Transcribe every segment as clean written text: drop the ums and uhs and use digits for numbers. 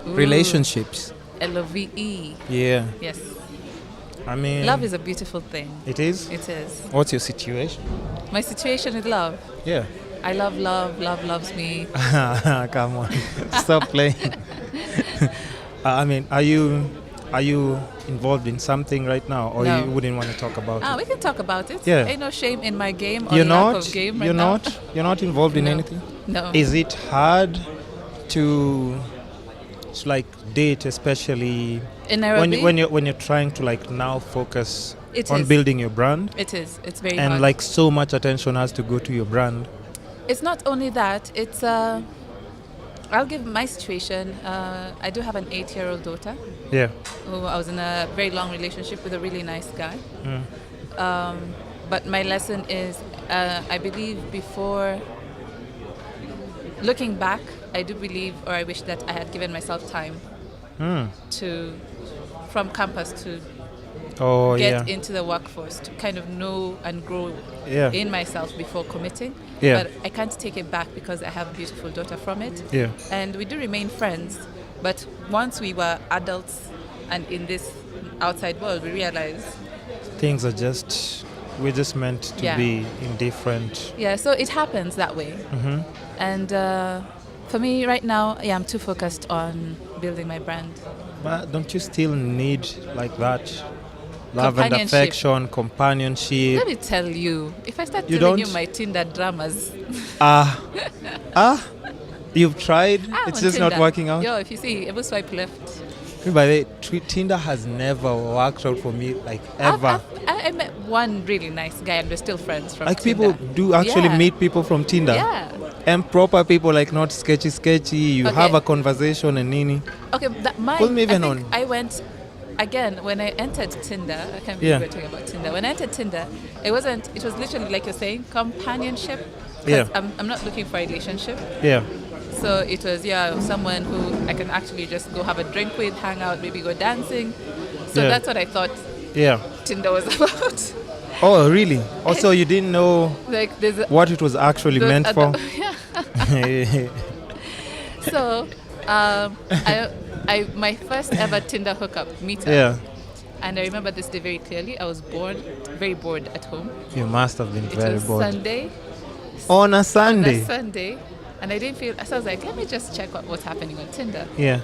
Ooh. Relationships. LOVE. Yeah. Yes. I mean, Love is a beautiful thing. it is? It is. What's your situation? My situation with love. Yeah. I love love. Love loves me. Come on. Stop playing. I mean, are you involved in something right now, or No. you wouldn't want to talk about it? We can talk about it. Yeah. Ain't no shame in my game or You're lack not. of game right You're now. not. You're not involved in No. anything. No. Is it hard to like date, especially In Nairobi? when you're trying to like now focus It on is. building your brand, It is. It's very and hard. like so much attention has to go to your brand? It's not only that. It's I'll give my situation. I do have an 8-year-old daughter. Yeah. Who I was in a very long relationship with a really nice guy. But my lesson is, I believe before looking back, I do believe, or I wish that I had given myself time to, from campus to get into the workforce, to kind of know and grow in myself before committing. Yeah. But I can't take it back because I have a beautiful daughter from it. Yeah. And we do remain friends. But once we were adults and in this outside world, we realized Things are just, we're just meant to be indifferent. Yeah, so it happens that way. And for me right now, I'm too focused on building my brand. But don't you still need like that? Love and Companionship. affection, companionship. Let me tell you, if I start You telling you don't? my Tinder dramas, You've tried, I'm it's on just not Tinder. working out. Yo, if you see, ever swipe left. By the way, Tinder has never worked out for me, like ever. I met one really nice guy and we're still friends from Like Tinder. people do actually meet people from Tinder. Yeah. And proper people, like not sketchy. You Okay. have a conversation and nini. Okay, Put me even I think on. I went, again, when I entered Tinder, I can't believe we're talking about Tinder. When I entered Tinder, it was literally like you're saying, companionship. 'Cause Yeah. I'm not looking for a relationship. Yeah. So it was, someone who I can actually just go have a drink with, hang out, maybe go dancing. So Yeah. that's what I thought Yeah. Tinder was about. Oh, really? Also, you didn't know Like there's what it was actually meant for? So, my first ever Tinder hookup meetup. Yeah. And I remember this day very clearly. I was very bored at home. You must have been It very was bored. Sunday. On a Sunday? On a Sunday. And I didn't feel, so I was like, let me just check what's happening on Tinder. Yeah.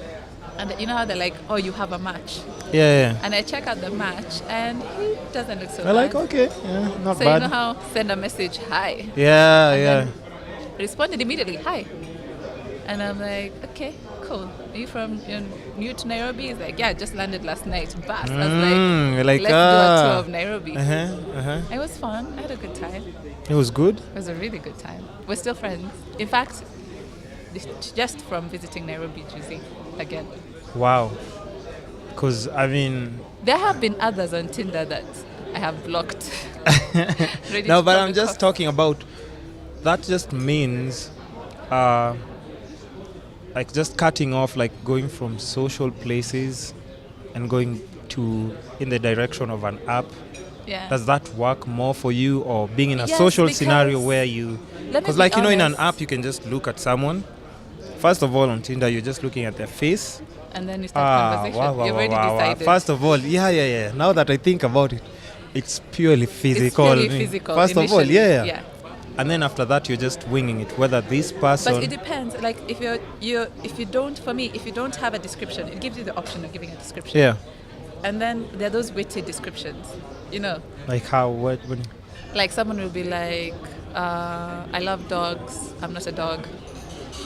And you know how they're like, oh, you have a match. Yeah. And I check out the match and he doesn't look so I bad. like, okay, yeah, not So bad. you know how send a message, hi. Yeah, And yeah. then responded immediately, hi. And I'm like, okay, cool. Are you new to Nairobi? He's like, yeah, just landed last night. Bas. I was like, let's do a tour of Nairobi. It was fun. I had a good time. It was good? It was a really good time. We're still friends. In fact, just from visiting Nairobi, Juicy, again. Wow. Because, I mean... There have been others on Tinder that I have blocked. No, but I'm just talking about... That just means... like just cutting off, like going from social places and going in the direction of an app. Yeah. Does that work more for you, or being in a Yes, social scenario because- where you... Let me Because be like, in an honest. app, you can just look at someone. First of all, on Tinder, you're just looking at their face. And then you start conversation. You've already decided. First of all, yeah. Now that I think about it, it's purely physical. It's purely physical. First of all, initially. yeah. And then after that, you're just winging it. Whether this person... But it depends. Like if you don't have a description, it gives you the option of giving a description. Yeah. And then there are those witty descriptions, Like how? What? When, Like someone will be like, I love dogs. I'm not a dog.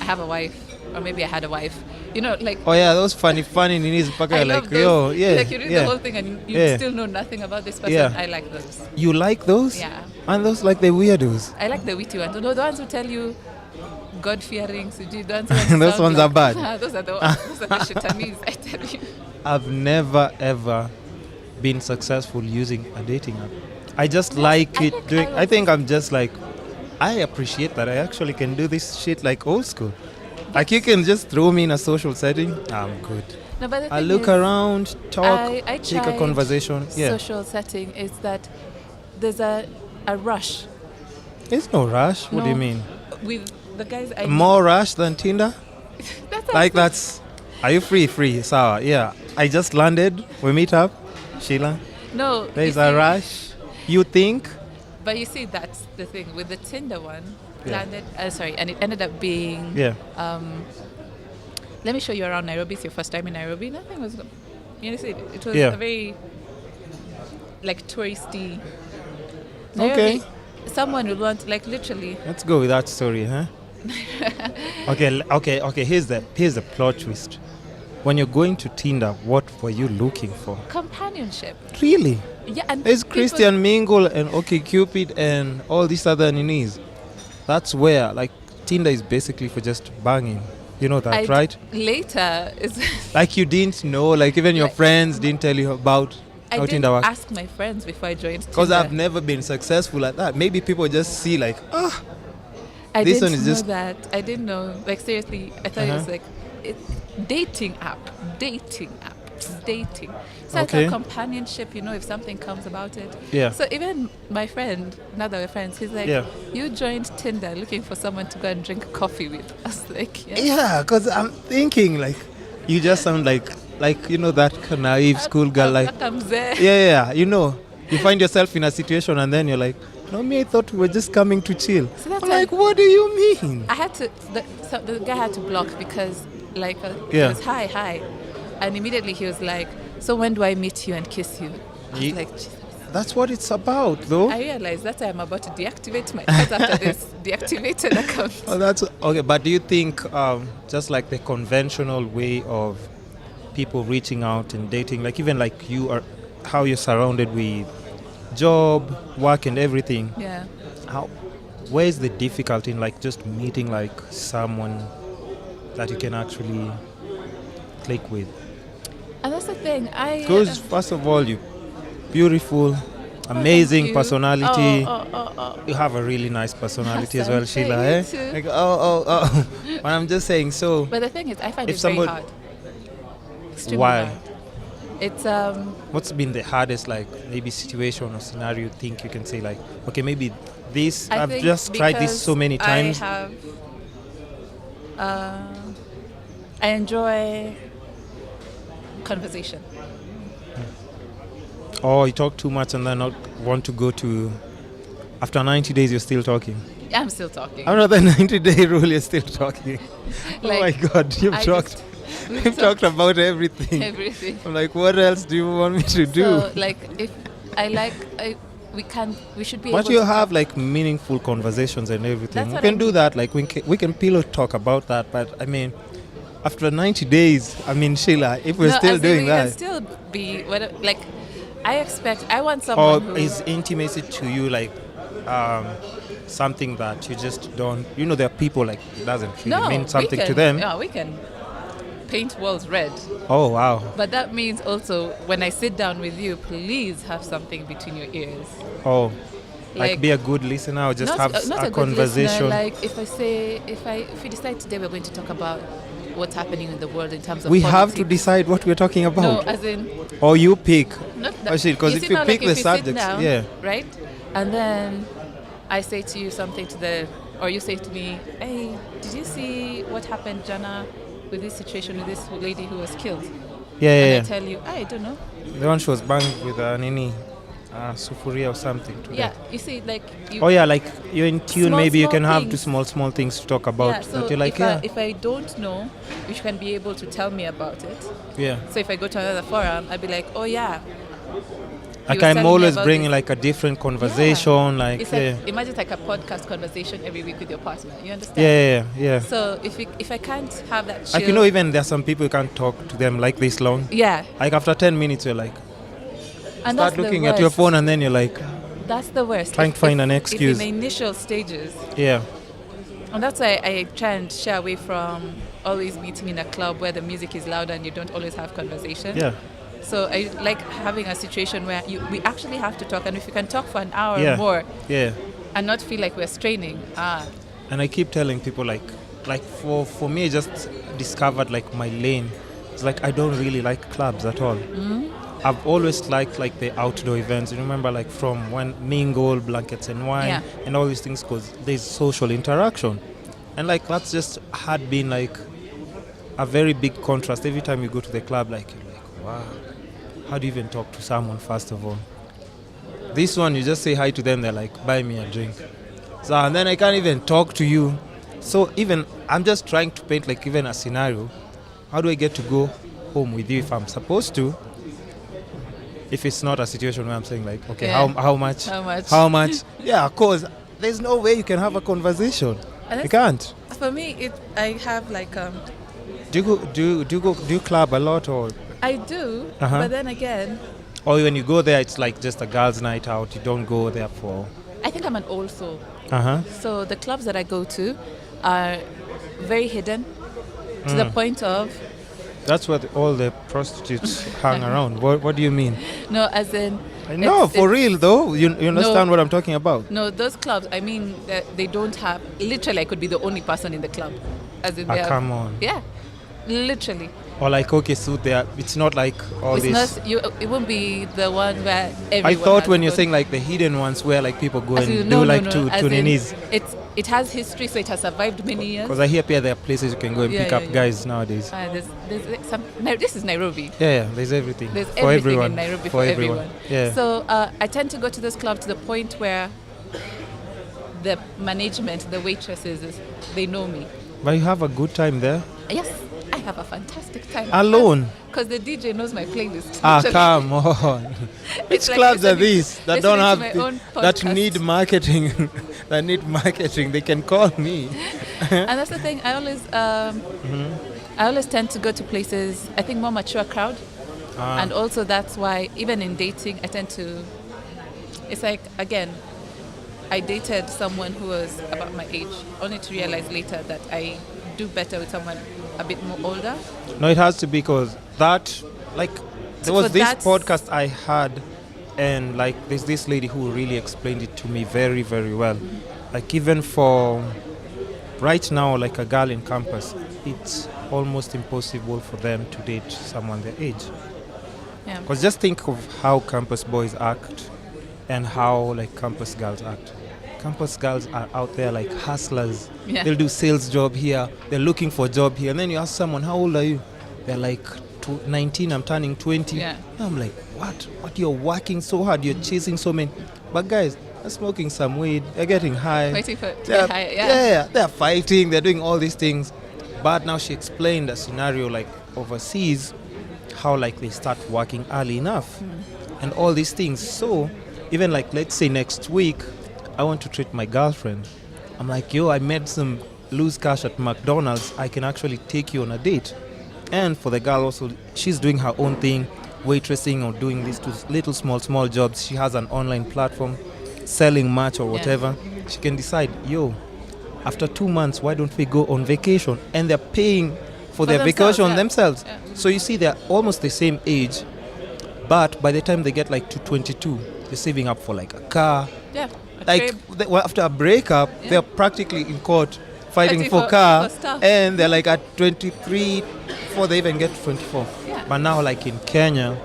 I have a wife. Or maybe I had a wife. Like... oh, yeah, those funny Ninis. I Like, love yo, those. yeah. Like you read the whole thing and you still know nothing about this person. Yeah. I like those. You like those? Yeah. And those like the weirdos? I like the witty ones. The ones who tell you God-fearing, the ones who Those sound ones are bad. Those are the ones. Those are the shitanis, I tell you. I've never ever been successful using a dating app. I just like it doing. I think I'm just like, I appreciate that I actually can do this shit like old school. Like you can just throw me in a social setting, I'm good. No, but the I thing look is, around, talk, I take a tried conversation. Yeah, social setting is that there's a rush. there's no rush. What do you No. mean? With the guys I More rush than Tinder? that's Like that's Are you free? Free, Sawa. Yeah. I just landed. We meet up. Sheila. No. There's a rush. You think? But you see, that's the thing with the Tinder one. Yeah. Landed. And it ended up being. Yeah. Let me show you around Nairobi. It's your first time in Nairobi. Nothing was. You see, it was Yeah. a very like touristy. Okay. Nairobi, someone would want like literally. Let's go with that story, huh? Okay. Here's the plot twist. When you're going to Tinder, what were you looking for? Companionship. Really? Yeah, and There's people- Christian Mingle and OkCupid and all these other ninis. That's where like Tinder is basically for just banging. You know that, right? Later is. Like you didn't know, like even your Like- friends didn't tell you about I how didn't Tinder works. ask my friends before I joined Tinder. Because I've never been successful at that. Maybe people just see like, I this didn't one is know just- that. I didn't know. Like seriously, I thought it was Uh-huh. like dating app. So Okay. I thought companionship. If something comes about it. yeah. So even my friend, now that we're friends, he's like, Yeah. you joined Tinder looking for someone to go and drink coffee with. I was like, yeah. Yeah, because I'm thinking like, you just sound like that naive schoolgirl. Like, Comes there. yeah. You find yourself in a situation and then you're like, no, me, I thought we were just coming to chill. So that's I'm why- like, what do you mean? I had to. The guy had to block because, like, Yeah. he was hi, and immediately he was like, "So when do I meet you and kiss you?" I was Ye- like, Jesus. That's what it's about, though. I realized that I'm about to deactivate my account after this deactivated account. Oh, that's okay. But do you think just like the conventional way of people reaching out and dating, like even like you are, how you're surrounded with job, work, and everything? Yeah. Where is the difficulty in like just meeting like someone that you can actually click with? And that's the thing. Because first of all, you beautiful, amazing you. personality. Oh. You have a really nice personality as Awesome. well, Sheila. Thank Eh? you too. Like oh. But I'm just saying. So But the thing is, I find If it very somebody- hard. Extremely Why? hard. It's what's been the hardest like maybe situation or scenario you think you can say like, okay, maybe this I I've think just tried this because so many times. I have. I enjoy conversation. Or you talk too much and then not want to go to. After 90 days, you're still talking. I'm still talking. Another 90-day rule, you're still talking. Oh my Like, God, you've I talked. just- You've talked about everything. everything. I'm like, what else do you want me to do? So, like, if we should be But able you to have like meaningful conversations and everything. That's We what can I do mean. that. Like we can pillow talk about that. But I mean, after 90 days, I mean, Sheila, if we're No, still as in doing we can that, still be like. I want someone or who is intimacy to you like something that you just don't? There are people like it doesn't really no, mean something we can, to them. Yeah, we can paint walls red. Oh wow. But that means also when I sit down with you, please have something between your ears. Oh, like Like- be a good listener or just have not a good listener, conversation. like if we decide today we're going to talk about what's happening in the world in terms of We have to politics. decide what we're talking No, about. as in Or you pick. not Oh, shit, 'cause if see you now, pick like, the if you sit subjects, down, yeah. right, and then I say to you something or you say to me, hey, did you see what happened, Jana, with this situation with this lady who was killed? Yeah, And yeah, I tell you, I don't know. The one she was banged with a nini, sufuria or something. Today. Yeah, you see, like you. Oh yeah, like you're in tune. Small, maybe you small can have things. the small things to talk about. Yeah, so that you're like, if I don't know, you can be able to tell me about it. yeah. So if I go to another forum, I'd be like, oh yeah. Like was telling I'm me always about bringing this. like a different conversation. Like It's yeah. like imagine like a podcast conversation every week with your partner. You understand? Yeah. So if I can't have that chill, Like even there are some people you can't talk to them like this long. yeah, Like after 10 minutes you're like and start that's looking the at your worst. phone and then you're like That's the worst. Trying to find an excuse. If in the initial stages, yeah. and that's why I try and shy away from always meeting in a club where the music is loud and you don't always have conversation. Yeah. So I like having a situation where we actually have to talk, and if you can talk for an hour Yeah. or more Yeah. and not feel like we're straining, And I keep telling people like for me I just discovered like my lane. It's like I don't really like clubs at all. I've always liked like the outdoor events. You remember like from when mingle, blankets and wine Yeah. and all these things because there's social interaction. And like that's just had been like a very big contrast every time you go to the club. Like you're like, wow, how do you even talk to someone? First of all, this one you just say hi to them. They're like, buy me a drink. So and then I can't even talk to you. So even I'm just trying to paint like even a scenario. How do I get to go home with you if I'm supposed to? If it's not a situation where I'm saying like, okay, Yeah. how much? How much? How much? Yeah, of course. There's no way you can have a conversation. And You that's- can't. For me, I have like Do you club a lot or I do, Uh-huh. but then again, or when you go there it's like just a girls' night out? You don't go there for. I think I'm an old soul. Uh-huh. So the clubs that I go to are very hidden to the point of That's where all the prostitutes hang around. What do you mean? no, as in No, for real though. You understand No. what I'm talking about? no, those clubs. I mean, that they don't have. Literally, I could be the only person in the club, as in they have- Come on. Yeah, literally. Or like, okay, so there, it's not like all It's this. not you. It won't be the one where everyone. I thought has when you're gone- saying like the hidden ones where like people go As and in, do no, like no, to as in, ninis. it has history, so it has survived many years. Because I hear there are places you can go and Yeah, pick yeah, up yeah. guys nowadays. There's some. No, this is Nairobi. Yeah, there's everything. There's for everything everyone. in Nairobi for for everyone. Yeah. So I tend to go to this club to the point where the management, the waitresses, they know me. But you have a good time there. Yes, I have a fantastic time. Alone? Because the DJ knows my playlist. Ah, Literally. come on. Which It's like clubs are listening- these that don't listening have to my own that podcast. need marketing? That need marketing. They can call me. And that's the thing. I always tend to go to places. I think more mature crowd, and also that's why even in dating, I tend to. It's like again, I dated someone who was about my age, only to realize later that I do better with someone a bit more older. No, it has to be because that, like, there was So this that's- podcast I had, and like, there's this lady who really explained it to me very, very well. Like, even for right now, like a girl in campus, it's almost impossible for them to date someone their age. Yeah. Because just think of how campus boys act and how like campus girls act. Campus girls are out there like hustlers. Yeah. They'll do sales job here. They're looking for a job here. And then you ask someone, how old are you? They're like 19, I'm turning 20. Yeah. And I'm like, what? You're working so hard. You're chasing so many. But guys, they're smoking some weed. They're getting high. Waiting for to They're- get higher. Yeah. They're fighting. They're doing all these things. But now she explained a scenario like overseas, how like they start working early enough and all these things. So even like let's say next week I want to treat my girlfriend. I'm like, yo, I made some loose cash at McDonald's. I can actually take you on a date. And for the girl also, she's doing her own thing, waitressing or doing these two little small jobs. She has an online platform selling merch or whatever. She can decide, yo, after 2 months, why don't we go on vacation? And they're paying for their themselves, vacation yeah. themselves. Yeah. So you see, they're almost the same age, but by the time they get like to 22, they're saving up for like a car. Yeah. A Like crib. well, after a breakup, Yeah. they're practically in court fighting Fighting for for car, stuff. and they're like at 23 before they even get to 24. Yeah. But now, like in Kenya,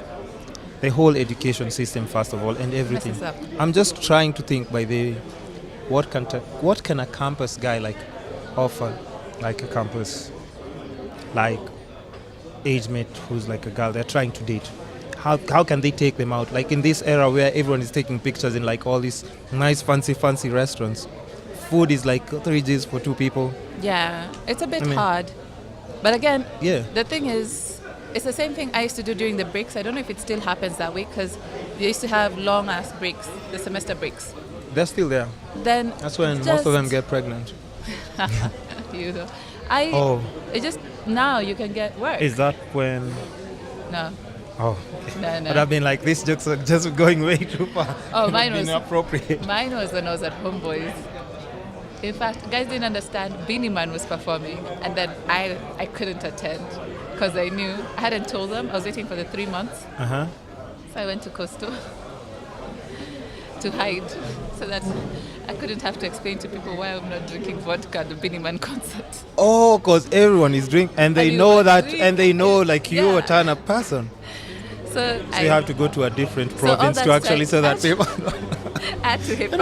the whole education system, first of all, and everything. Messes up. I'm just trying to think by the what can a campus guy like offer, like a campus like age mate who's like a girl they're trying to date. How can they take them out? Like in this era where everyone is taking pictures in like all these nice fancy restaurants. Food is like 3 Gs for 2 people. Yeah. It's a bit I mean- hard. But again, Yeah. the thing is, it's the same thing I used to do during the breaks. I don't know if it still happens that way because they used to have long ass breaks, the semester breaks. They're still there. Then That's when most of them just- get pregnant. you know, Oh, it just now you can get work. is that when? No, Oh, no, but I've been like, these jokes are just going way too far. Oh, mine was- inappropriate. Mine was when I was at Homeboys. In fact, guys didn't understand. Beanie Man was performing, and then I couldn't attend because I knew I hadn't told them. I was waiting for the 3 months, Uh-huh. so I went to Coastal to hide, so that I couldn't have to explain to people why I'm not drinking vodka at the Beanie Man concert. Oh, because everyone is drinking, and they And you know want that, drink, and they know like you're a yeah. turn-up person. So you have to go to a different So all province that to actually strike- say that people. I had to hip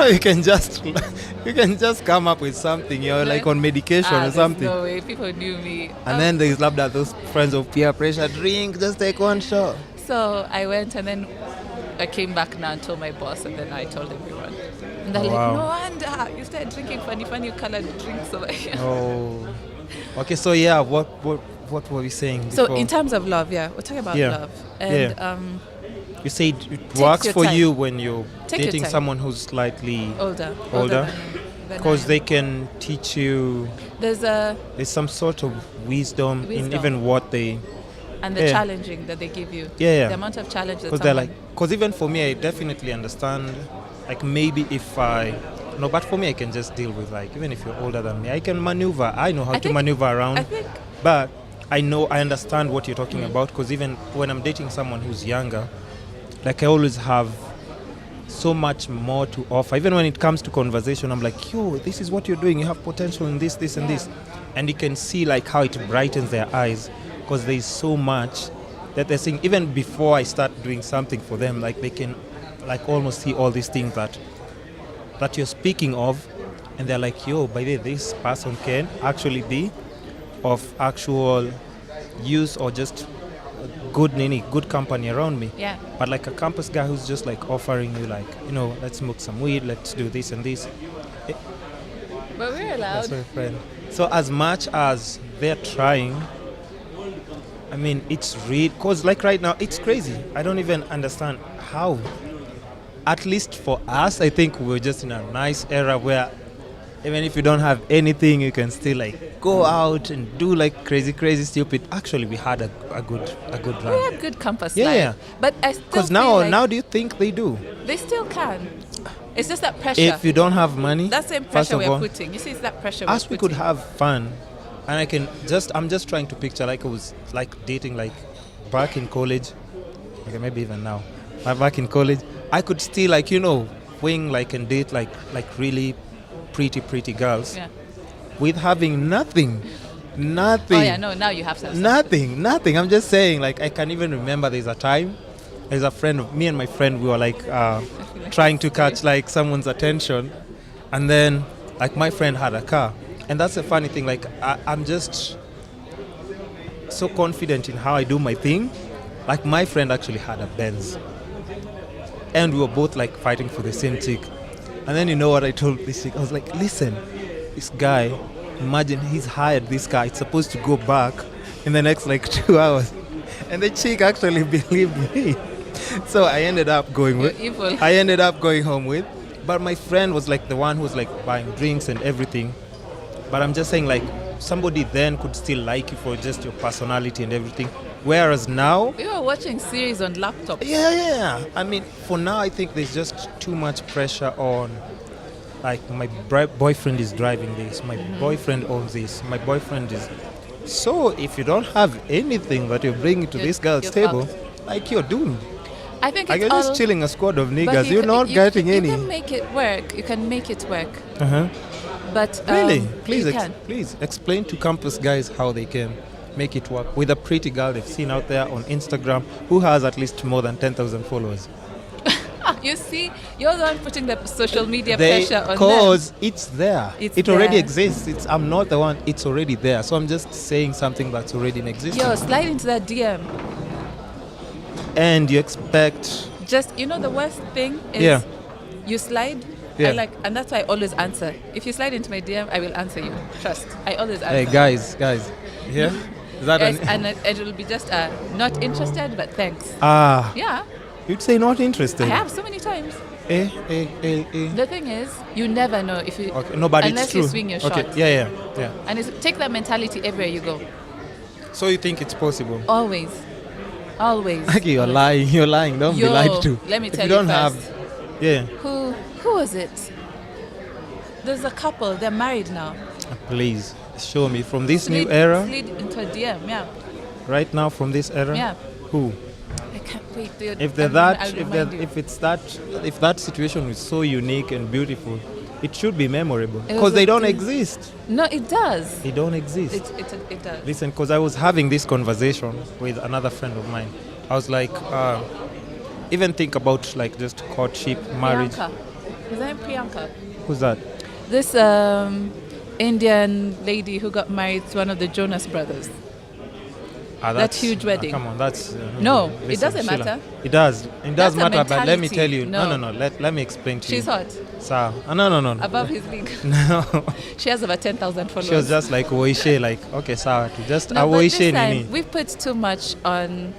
You can just come up with something. You're No. like on medication or there's something. no way. People knew me. And then there's that those friends of peer pressure. Drink, just take one shot. So I went and then I came back now and told my boss, and then I told everyone. And they're like, Wow. no wonder you started drinking funny colored drinks over here. Oh. Okay, so yeah, what were we saying So before? in terms of love, yeah, we're talking about Yeah. love. And You said it works your for time. you when you're Take your dating time. someone who's slightly older. Older? than because I they am. can teach you. There's Some sort of wisdom in Wisdom. even what they. and the Yeah. challenging that they give you. Yeah. The amount of challenge that Because they're someone, like, because even for me, I definitely understand. Like maybe if no, but for me, I can just deal with like even if you're older than me, I can maneuver. I know how I to think- maneuver around. I think But I understand what you're talking about, because even when I'm dating someone who's younger, like I always have so much more to offer. Even when it comes to conversation, I'm like, yo, this is what you're doing. You have potential in this, and Yeah. this. And you can see like how it brightens their eyes, because there's so much that they're seeing. Even before I start doing something for them, like they can like almost see all these things that you're speaking of, and they're like, yo, by the way, this person can actually be of actual use or just good company around me. yeah. But like a campus guy who's just like offering you like, let's smoke some weed, let's do this and this. But we're That's allowed. my friend. So as much as they're trying, I mean, it's real, because like right now, it's crazy. I don't even understand how. At least for us, I think we're just in a nice era where even if you don't have anything, you can still like go out and do like crazy, stupid. Actually, we had a good We run. had good campus Yeah, life. yeah. But I still Because feel like now do you think they do? they still can. It's just that pressure. If you don't have money, That's the first pressure of we're all, putting. You see, it's that pressure as we're we could putting. have fun, and I'm just trying to picture like I was like dating like back in college, okay, maybe even now, but back in college, I could still like wing like and date like really pretty girls Yeah. with having nothing. Oh yeah, no, now you have some. Nothing. I'm just saying, like, I can even remember there's a time, there's a friend of me and my friend, we were like trying to catch like someone's attention, and then like my friend had a car, and that's a funny thing. Like I'm just so confident in how I do my thing. Like my friend actually had a Benz, and we were both like fighting for the same chick. And then you know what I told this chick? I was like, listen, this guy, imagine he's hired this car. It's supposed to go back in the next like 2 hours. And the chick actually believed me. So I ended up going with. You're evil. I ended up going home with. But my friend was like the one who was like buying drinks and everything. But I'm just saying, like, somebody then could still like you for just your personality and everything. Whereas now, We were watching series on laptops. yeah. I mean, for now, I think there's just too much pressure on. Like, my boyfriend is driving this, my boyfriend owns this, my boyfriend is. So, if you don't have anything that you're bringing to You're- this girl's you're table, fucked. like, you're doomed. I think Like, it's you're all. just chilling a squad of but niggas, you're ca- not getting you any. can make it work. You can make it work. Uh-huh. But Really? Please, you can. please explain to campus guys how they can make it work with a pretty girl they've seen out there on Instagram who has at least more than 10,000 followers. You see, you're the one putting the social media pressure on them. Because it's there. It's it already there. exists. I'm not the one. It's already there. So I'm just saying something that's already in existence. Yo, slide into that DM. And you expect. Just the worst thing is Yeah. you slide. Yeah. And that's why I always answer. If you slide into my DM, I will answer you. Trust. I always answer. Hey, guys. Yeah? Is that Yes, an. and it will be just not interested, but thanks. Ah. Yeah, You'd say not interested. I have so many times. Eh. The thing is, you never know if you Okay. No, but unless it's true. you swing your Okay. shot. Yeah. And take that mentality everywhere you go. So you think it's possible? Always. Okay, you're lying. You're lying. Don't be Yo, lied to. let me If tell you you don't have. first. Yeah. Who was it? There's a couple. They're married now. Please show me from this Slid new era. Slid into a DM. Yeah. Right now, from this era. Yeah. Who? I can't wait. Dude. If they're I'll that, remind you. if that situation is so unique and beautiful, It should be memorable It because was they a don't day. exist. No, it does. They don't exist. It does. Listen, because I was having this conversation with another friend of mine. I was like, even think about like just courtship, marriage. Priyanka. Is that Priyanka? Who's that? This Indian lady who got married to one of the Jonas brothers. That huge wedding. Come on, that's No, it listen, doesn't Sheila, matter. It does. It That's does a matter. But let me mentality. tell you. No. No. Let me explain to She's you. hot. So, no. Above his league. No. She has over 10,000 followers. She was just like Oishe, like okay, sawa. Just No, but this Oishe time, nini. we've put too much on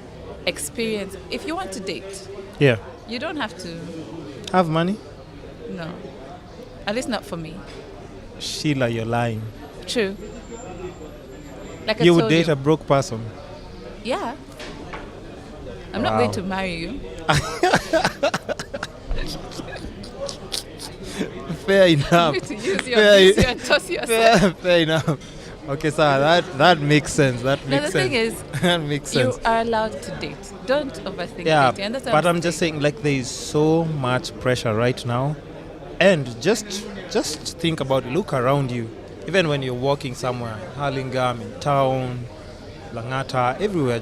experience. If you want to date, Yeah. you don't have to. Have money? No. At least not for me. Sheila, you're lying. True. Like I You would told date you. a broke person. Yeah. I'm not Wow. going to marry you. Fair I'm enough. going to use your Fair- use you and toss yourself. Fair enough. Okay, so that makes sense. That No, makes the sense. thing is, that makes you sense. are allowed to date. Don't overthink Yeah, dating. And that's what but I'm just saying, like, there is so much pressure right now, and just think about it. Look around you. Even when you're walking somewhere, Hurlingham, in town, Langata, everywhere,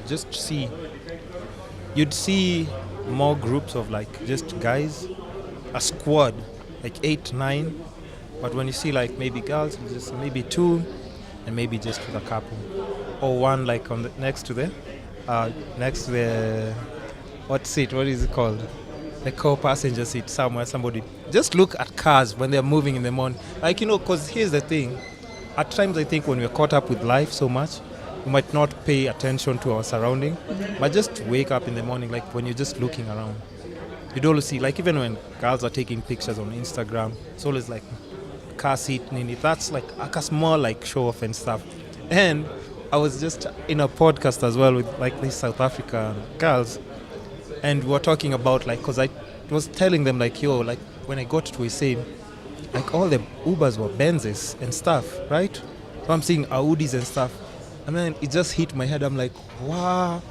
you'd see more groups of like just guys, a squad, like 8, 9. But when you see like maybe girls, just maybe 2, and maybe just with a couple, or one like on the next to the what seat? What is it called? The co-passenger seat somewhere. Somebody just look at cars when they're moving in the morning. Like because here's the thing. At times I think when we're caught up with life so much, we might not pay attention to our surrounding, but just wake up in the morning, like when you're just looking around, you'd always see, like even when girls are taking pictures on Instagram, it's always like car seat, nini. That's like a small like show off and stuff. And I was just in a podcast as well with like these South African girls, and we were talking about like, because I was telling them like, yo, like when I got to Issei, like all the Ubers were Benzes and stuff, right? So I'm seeing Audis and stuff. And then it just hit my head. I'm like, wow,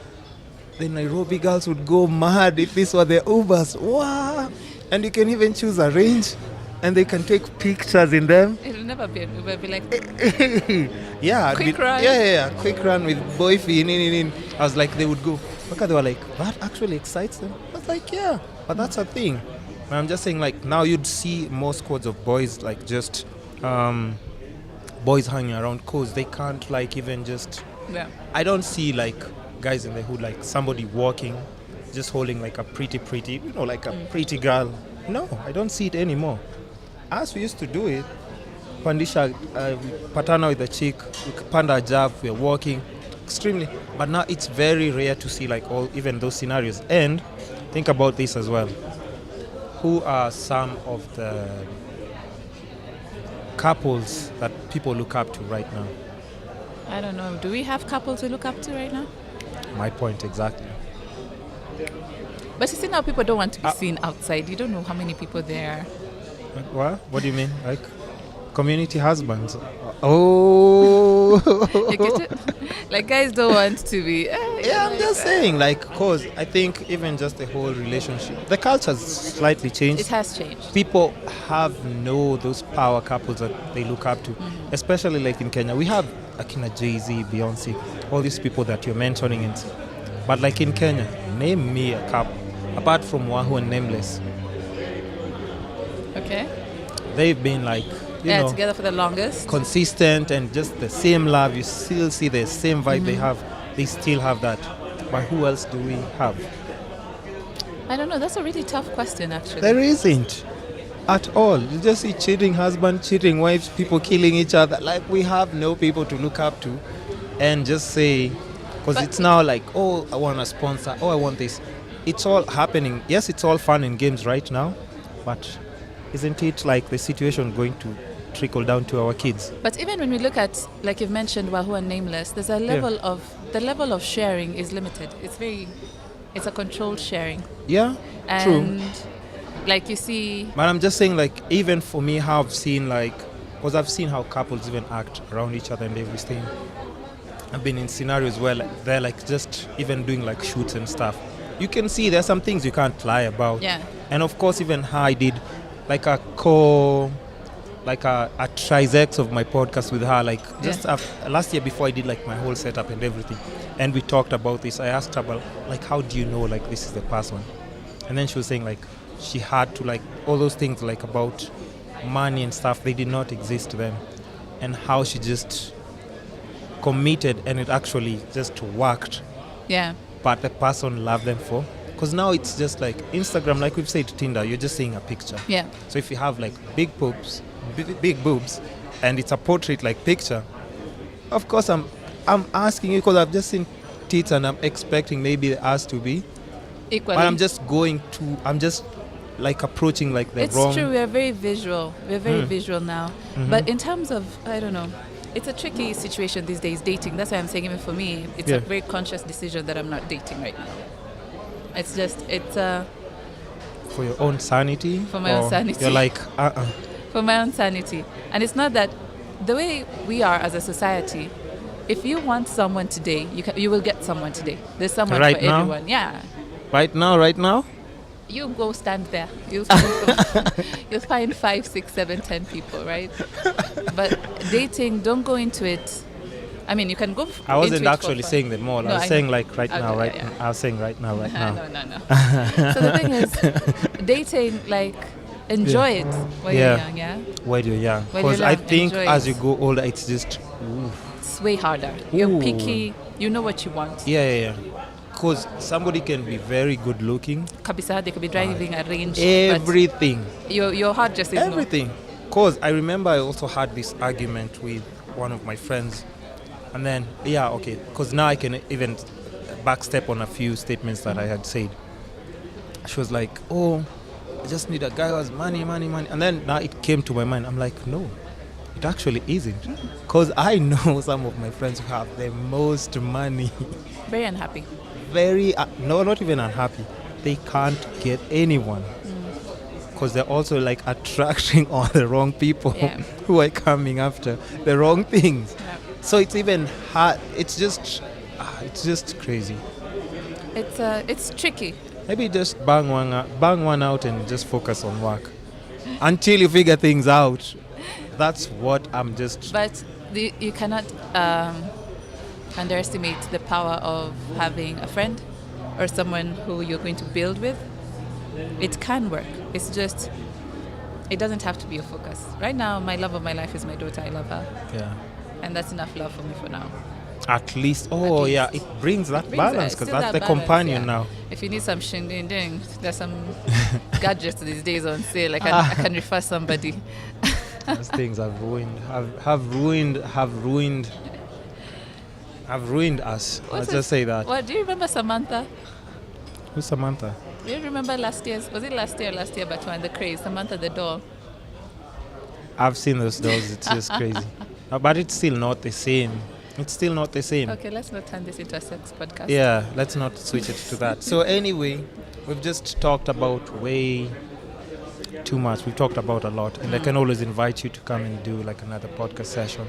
the Nairobi girls would go mad if this were the Ubers. Wow. And you can even choose a range and they can take pictures in them. It'll never be an Uber. It'll be like, Yeah. Quick run. Yeah. Quick run with boyfriend. I was like, they would go. Okay, they were like, that actually excites them. I was like, yeah, but that's a thing. And I'm just saying, like, now you'd see more squads of boys, like, just boys hanging around because they can't, like, even just. yeah. I don't see, like, guys in the hood, like, somebody walking, just holding, like, a pretty, like a pretty girl. No, I don't see it anymore. As we used to do it, Pandisha, patana with the chick, panda jab, we're walking, extremely. But now it's very rare to see, like, even those scenarios. And think about this as well. Who are some of the couples that people look up to right now? I don't know. Do we have couples to look up to right now? My point exactly. But you see now people don't want to be seen outside. You don't know how many people there are. What? What do you mean? Like community husbands? Oh. You get it? Like guys don't want to be. Yeah, I'm just saying, like, cause I think even just the whole relationship, the culture's slightly changed. It has changed. People have those power couples that they look up to, especially like in Kenya. We have Akina Jay-Z, Beyonce, all these people that you're mentioning. But like in Kenya, name me a couple, apart from Wahoo and Nameless. Okay. They've been like, Yeah, together for the longest. consistent and just the same love. You still see the same vibe they have. They still have that. But who else do we have? I don't know. That's a really tough question, actually. There isn't at all. You just see cheating husbands, cheating wives, people killing each other. Like we have no people to look up to and just say, because it's now like, oh, I want a sponsor. Oh, I want this. It's all happening. Yes, it's all fun and games right now, but isn't it like the situation going to trickle down to our kids? But even when we look at, like you've mentioned, Wahoo and Nameless, there's a level of, the level of sharing is limited. It's a controlled sharing. Yeah, And true. like you see, But I'm just saying, like, even for me, how I've seen, like, because I've seen how couples even act around each other and everything. I've been in scenarios where like, they're like just even doing like shoots and stuff. You can see there's some things you can't lie about. yeah. And of course, even how I did like a like a trisex of my podcast with her. Like just last year before I did like my whole setup and everything, and we talked about this. I asked her about like how do you know like this is the person, and then she was saying like she had to like all those things like about money and stuff. They did not exist then, and how she just committed and it actually just worked. Yeah. But the person loved them for. Because now it's just like Instagram, like we've said, Tinder, you're just seeing a picture. Yeah. So if you have like big boobs, and it's a portrait-like picture, of course I'm asking you because I've just seen tits and I'm expecting maybe the ass to be Equally. but I'm just like approaching like the it's wrong. It's true. We're very visual. We're very visual now. Mhm. But in terms of, I don't know, it's a tricky situation these days, dating. That's why I'm saying even for me, it's a very conscious decision that I'm not dating right now. It's just, for your own sanity? For my own sanity. You're like, For my own sanity. And it's not that, the way we are as a society, if you want someone today, you will get someone today. There's someone right for now? everyone. Yeah. Right now? You go stand there. You'll find 5, 6, 7, 10 people, right? But dating, don't go into it. I mean, you can go. I wasn't actually saying them all. I was saying like right now. I was saying right now. No. So the thing is, dating, like, enjoy it while you're young, yeah? While you're young. Because I think as you go older, it's just... It's way harder. You're picky. You know what you want. Yeah. Because somebody can be very good looking. Kabisa, they could be driving a Range. Everything. Your heart just is everything. Because I remember I also had this argument with one of my friends. And then, because now I can even backstep on a few statements that I had said. She was like, I just need a guy who has money. And then now it came to my mind. I'm like, no, it actually isn't. Because I know some of my friends who have the most money. Very unhappy. Not even unhappy. They can't get anyone. Because they're also like attracting all the wrong people who are coming after the wrong things. Yeah. So it's even hard. It's just crazy. It's tricky. Maybe just bang one out and just focus on work until you figure things out. That's what I'm just. But you cannot underestimate the power of having a friend or someone who you're going to build with. It can work. It's just, it doesn't have to be a focus. Right now, my love of my life is my daughter. I love her. Yeah. And that's enough love for me for now. At least. It brings that balance because that's the balance, companion now. If you need some ding, there's some gadgets these days on sale. Like I can refer somebody. Those things have ruined us. Let's just say that. What, do you remember Samantha? Who's Samantha? Do you remember last year but when the craze, Samantha the doll? I've seen those dolls. It's just crazy. But it's still not the same. Okay, let's not turn this into a sex podcast. Yeah, let's not switch it to that. So anyway, we've just talked about way too much. We've talked about a lot. And I can always invite you to come and do like another podcast session.